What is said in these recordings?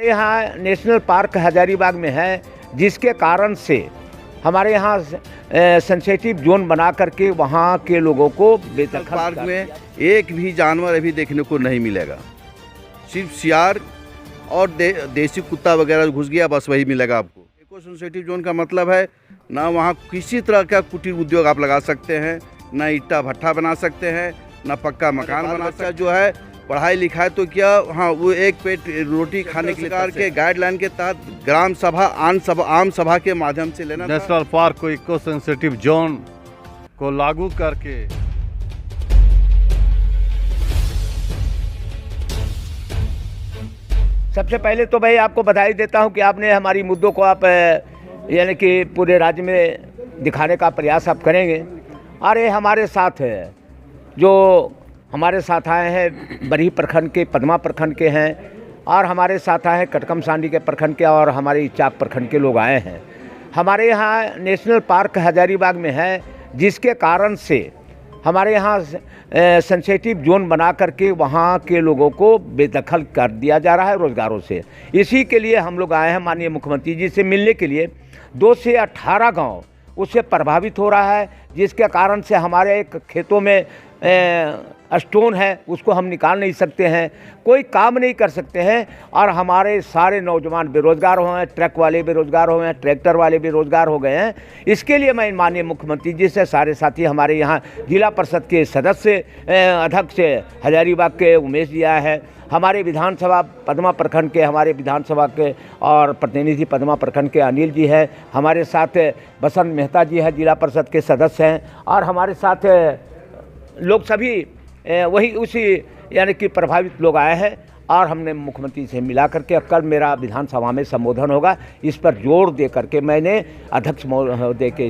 यहाँ national park Hazaribagh में है, जिसके कारण से हमारे यहाँ सेंसिटिव जोन बना करके वहाँ के लोगों को बेदखल पार्क में एक भी जानवर अभी देखने को नहीं मिलेगा। सिर्फ सियार और देसी कुत्ता वगैरह घुस गया, बस वही मिलेगा आपको। इको सेंसिटिव जोन का मतलब है ना वहाँ किसी तरह का कुटीर उद्योग आप लगा सकते हैं, ना ईंटा भट्ठा बना सकते हैं, ना पक्का मकान बना सकते हैं। जो है पढ़ाई लिखाई तो क्या, हाँ वो एक पेट रोटी खाने के सरकार के गाइडलाइन के तहत ग्राम सभा आम सभा के माध्यम से लेना। नेशनल पार्क को इको सेंसिटिव जोन को लागू करके सबसे पहले तो भाई आपको बधाई देता हूं कि आपने हमारी मुद्दों को आप यानी कि पूरे राज्य में दिखाने का प्रयास आप करेंगे। और ये हमारे साथ है, जो हमारे साथ आए हैं बरही प्रखंड के, पदमा प्रखंड के हैं, और हमारे साथ आए हैं कटकमसांडी के प्रखंड के, और हमारे चाक प्रखंड के लोग आए हैं। हमारे यहाँ नेशनल पार्क हजारीबाग में है, जिसके कारण से हमारे यहाँ सेंसिटिव जोन बना करके वहाँ के लोगों को बेदखल कर दिया जा रहा है रोज़गारों से। इसी के लिए हम लोग आए हैं माननीय मुख्यमंत्री जी से मिलने के लिए। 2 से 18 गांव उससे प्रभावित हो रहा है, जिसके कारण से हमारे एक खेतों में स्टोन है, उसको हम निकाल नहीं सकते हैं, कोई काम नहीं कर सकते हैं। और हमारे सारे नौजवान बेरोज़गार हुए हैं, ट्रक वाले बेरोज़गार हुए हैं, ट्रैक्टर वाले बेरोज़गार हो गए हैं। इसके लिए मैं माननीय मुख्यमंत्री जी से, सारे साथी हमारे यहाँ जिला परिषद के सदस्य अध्यक्ष हजारीबाग के उमेश जी आए हैं, हमारे विधानसभा पदमा प्रखंड के, हमारे विधानसभा के और प्रतिनिधि पदमा प्रखंड के अनिल जी हैं, हमारे साथ बसंत मेहता जी हैं, जिला परिषद के सदस्य हैं, और हमारे साथ लोग सभी वही उसी यानी कि प्रभावित लोग आए हैं। और हमने मुख्यमंत्री से मिला करके, कल मेरा विधानसभा में संबोधन होगा, इस पर जोर दे करके मैंने अध्यक्ष महोदय के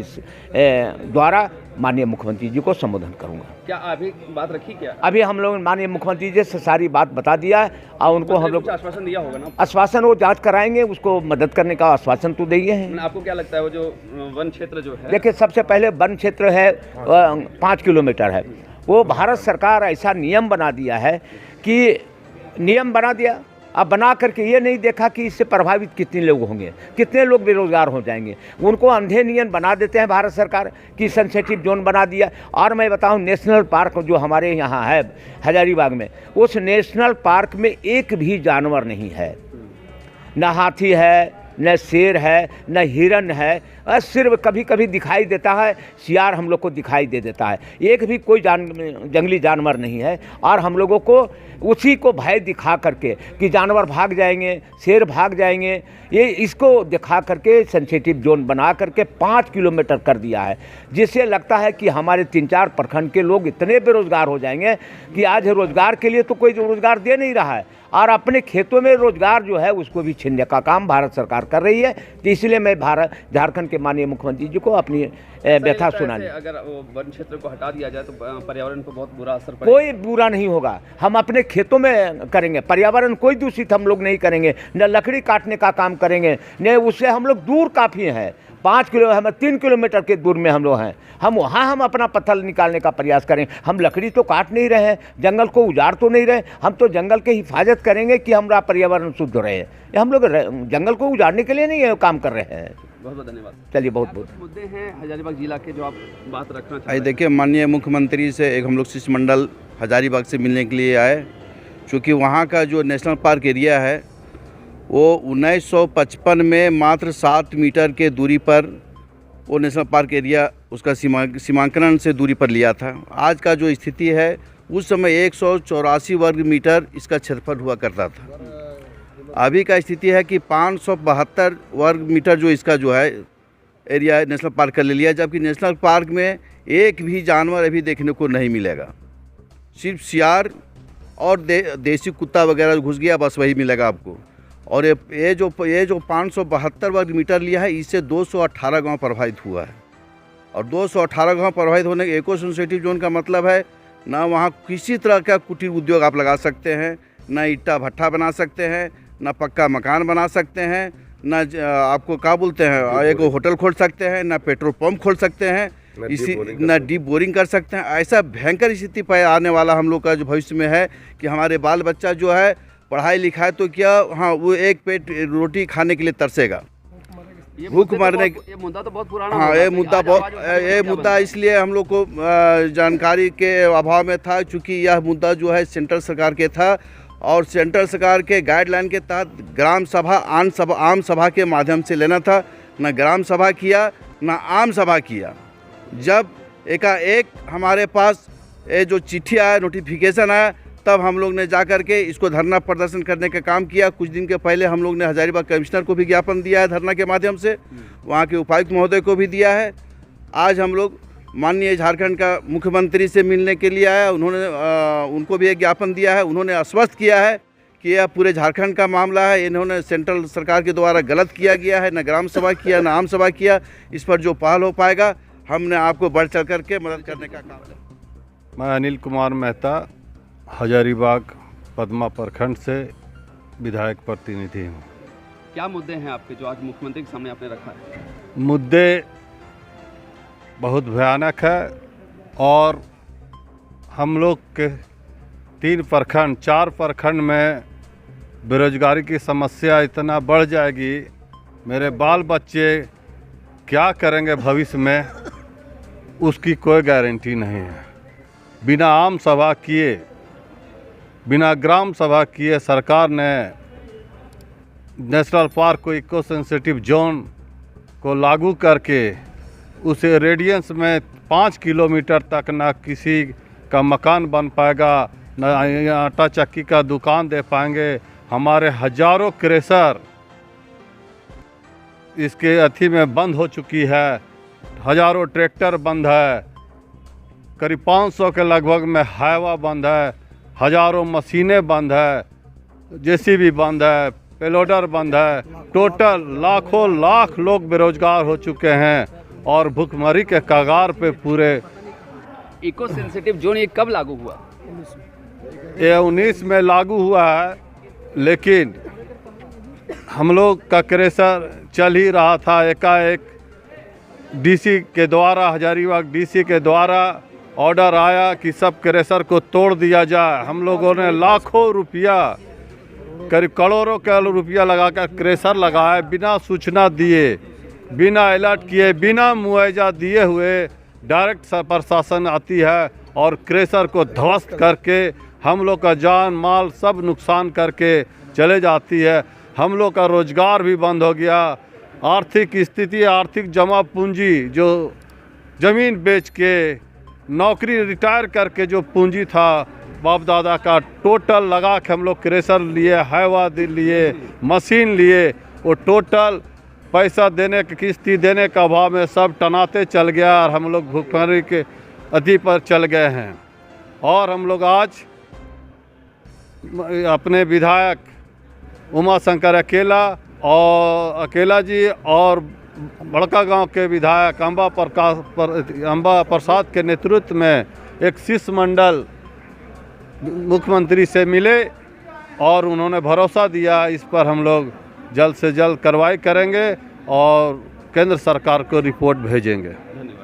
द्वारा माननीय मुख्यमंत्री जी को संबोधन करूंगा। क्या अभी बात रखी क्या? अभी हम लोग माननीय मुख्यमंत्री जी से सारी बात बता दिया है, और उनको हम लोग आश्वासन दिया होगा ना? आश्वासन वो जांच कराएंगे, उसको मदद करने का आश्वासन तो दिए हैं। आपको क्या लगता है वो जो वन क्षेत्र जो है? देखिए, सबसे पहले वन क्षेत्र है 5 किलोमीटर है, वो भारत सरकार ऐसा नियम बना दिया है कि नियम बना दिया, अब बना करके ये नहीं देखा कि इससे प्रभावित कितने लोग होंगे, कितने लोग बेरोजगार हो जाएंगे। उनको अंधे नियम बना देते हैं भारत सरकार की, सेंसिटिव जोन बना दिया। और मैं बताऊं, नेशनल पार्क जो हमारे यहाँ है हजारीबाग में, उस नेशनल पार्क में एक भी जानवर नहीं है, न हाथी है, न शेर है, न हिरन है, सिर्फ कभी कभी दिखाई देता है सियार, हम लोग को दिखाई दे देता है, एक भी कोई जंगली जानवर नहीं है। और हम लोगों को उसी को भय दिखा करके कि जानवर भाग जाएंगे, शेर भाग जाएंगे, ये इसको दिखा करके सेंसिटिव जोन बना करके 5 किलोमीटर कर दिया है, जिससे लगता है कि हमारे 3-4 प्रखंड के लोग इतने बेरोजगार हो जाएंगे कि आज रोजगार के लिए तो कोई रोजगार दे नहीं रहा है, और अपने खेतों में रोजगार जो है उसको भी छीनने का काम भारत सरकार कर रही है। तो इसलिए मैं झारखंड के माननीय मुख्यमंत्री जी को अपनी व्यथा सुनानी। अगर वो वन क्षेत्र को हटा दिया जाए तो पर्यावरण पर बहुत बुरा असर पड़ेगा। कोई बुरा नहीं होगा, हम अपने खेतों में करेंगे, पर्यावरण कोई दूषित हम लोग नहीं करेंगे, न लकड़ी काटने का काम करेंगे, न उससे हम लोग दूर काफ़ी हैं, 5 किलो हम 3 किलोमीटर के दूर में हम लोग हैं, हम वहाँ हम अपना पत्थर निकालने का प्रयास करें। हम लकड़ी तो काट नहीं रहे हैं, जंगल को उजाड़ तो नहीं रहे, हम तो जंगल की हिफाजत करेंगे कि हमारा पर्यावरण शुद्ध रहे। हम लोग जंगल को उजाड़ने के लिए नहीं काम कर रहे हैं। बहुत बहुत धन्यवाद। चलिए, बहुत बहुत मुद्दे हैं हजारीबाग जिला के जो आप बात रखना चाहते हैं? देखिए, माननीय मुख्यमंत्री से एक हम लोग शिष्टमंडल हजारीबाग से मिलने के लिए आए, क्योंकि वहाँ का जो नेशनल पार्क एरिया है वो 1955 में मात्र 7 मीटर के दूरी पर वो नेशनल पार्क एरिया उसका सीमांकन से दूरी पर लिया था। आज का जो स्थिति है, उस समय 184 वर्ग मीटर इसका क्षेत्रफल हुआ करता था। अभी का स्थिति है कि 572 वर्ग मीटर जो इसका जो है एरिया है नेशनल पार्क का ले लिया, जबकि नेशनल पार्क में एक भी जानवर अभी देखने को नहीं मिलेगा। सिर्फ सियार और देसी कुत्ता वगैरह घुस गया, बस वही मिलेगा आपको। और ये जो 572 वर्ग मीटर लिया है, इससे 218 गांव प्रभावित हुआ है। और 218 गांव प्रभावित होने के इको सेंसिटिव जोन का मतलब है ना वहाँ किसी तरह का कुटीर उद्योग आप लगा सकते हैं, ना ईंटा भट्ठा बना सकते हैं, ना पक्का मकान बना सकते हैं, ना आपको क्या बोलते हैं एक होटल खोल सकते हैं, ना पेट्रोल पंप खोल सकते हैं, ना डीप बोरिंग कर सकते हैं। ऐसा भयंकर स्थिति पर आने वाला हम लोग का जो भविष्य में है कि हमारे बाल बच्चा जो है पढ़ाई लिखाई तो क्या, हाँ वो एक पेट रोटी खाने के लिए तरसेगा। भूख मरने ये मुद्दा तो बहुत पुराना हाँ, हो ये गया। मुद्दा आज बहुत, आवाज उठाने ये की क्या मुद्दा वजह? इसलिए हम लोग को जानकारी के अभाव में था, क्योंकि यह मुद्दा जो है सेंट्रल सरकार के था और सेंट्रल सरकार के गाइडलाइन के तहत ग्राम सभा आम सभा के माध्यम से लेना था। न ग्राम सभा किया न आम सभा किया। जब एकाएक हमारे पास ये जो चिट्ठी आया, नोटिफिकेशन आया, तब हम लोग ने जा कर के इसको धरना प्रदर्शन करने का काम किया। कुछ दिन के पहले हम लोग ने हजारीबाग कमिश्नर को भी ज्ञापन दिया है धरना के माध्यम से, वहाँ के उपायुक्त महोदय को भी दिया है। आज हम लोग माननीय झारखंड का मुख्यमंत्री से मिलने के लिए आया, उन्होंने उनको भी एक ज्ञापन दिया है। उन्होंने आश्वस्त किया है कि यह पूरे झारखंड का मामला है, इन्होंने सेंट्रल सरकार के द्वारा गलत किया गया है, न ग्राम सभा किया न आम सभा किया। इस पर जो पहल हो पाएगा हमने आपको बढ़ चढ़ करके मदद करने का काम। मैं अनिल कुमार मेहता हजारीबाग पदमा प्रखंड से विधायक प्रतिनिधि हूँ। क्या मुद्दे हैं आपके जो आज मुख्यमंत्री के सामने आपने रखा है? मुद्दे बहुत भयानक है और हम लोग के 4 प्रखंड में बेरोजगारी की समस्या इतना बढ़ जाएगी, मेरे बाल बच्चे क्या करेंगे भविष्य में, उसकी कोई गारंटी नहीं है। बिना आम सभा किए, बिना ग्राम सभा किए सरकार ने नेशनल पार्क को इको सेंसिटिव जोन को लागू करके उसे रेडियंस में 5 किलोमीटर तक ना किसी का मकान बन पाएगा, न आटा चक्की का दुकान दे पाएंगे। हमारे हजारों क्रेशर इसके अथी में बंद हो चुकी है, हजारों ट्रैक्टर बंद है, करीब 500 के लगभग में हाईवा बंद है, हजारों मशीनें बंद है, जेसीबी बंद है, पेलोडर बंद है। टोटल लाखों लाख लोग बेरोजगार हो चुके हैं और भुखमरी के कगार पे पूरे। इको सेंसिटिव जोन ये कब लागू हुआ? ये 19 में लागू हुआ है, लेकिन हम लोग का क्रेशर चल ही रहा था। एकाएक डीसी के द्वारा, हजारीबाग डीसी के द्वारा ऑर्डर आया कि सब क्रेशर को तोड़ दिया जाए। हम लोगों ने लाखों रुपया, करीब करोड़ों का रुपया लगाकर क्रेशर लगाया, बिना सूचना दिए, बिना अलर्ट किए, बिना मुआवजा दिए हुए डायरेक्ट प्रशासन आती है और क्रेशर को ध्वस्त करके हम लोग का जान माल सब नुकसान करके चले जाती है। हम लोग का रोजगार भी बंद हो गया। आर्थिक स्थिति, आर्थिक जमा पूंजी, जो ज़मीन बेच के, नौकरी रिटायर करके जो पूंजी था बाप दादा का, टोटल लगा के हम लोग क्रेशर लिए, हाईवा लिए, मशीन लिए, वो टोटल पैसा देने की, किस्ती देने का अभाव में सब टनाते चल गया और हम लोग भुखमरी के अति पर चल गए हैं। और हम लोग आज अपने विधायक उमा शंकर अकेला जी और बड़का गांव के विधायक अंबा प्रसाद के नेतृत्व में एक शिष्टमंडल मुख्यमंत्री से मिले और उन्होंने भरोसा दिया इस पर हम लोग जल्द से जल्द कार्रवाई करेंगे और केंद्र सरकार को रिपोर्ट भेजेंगे। धन्यवाद।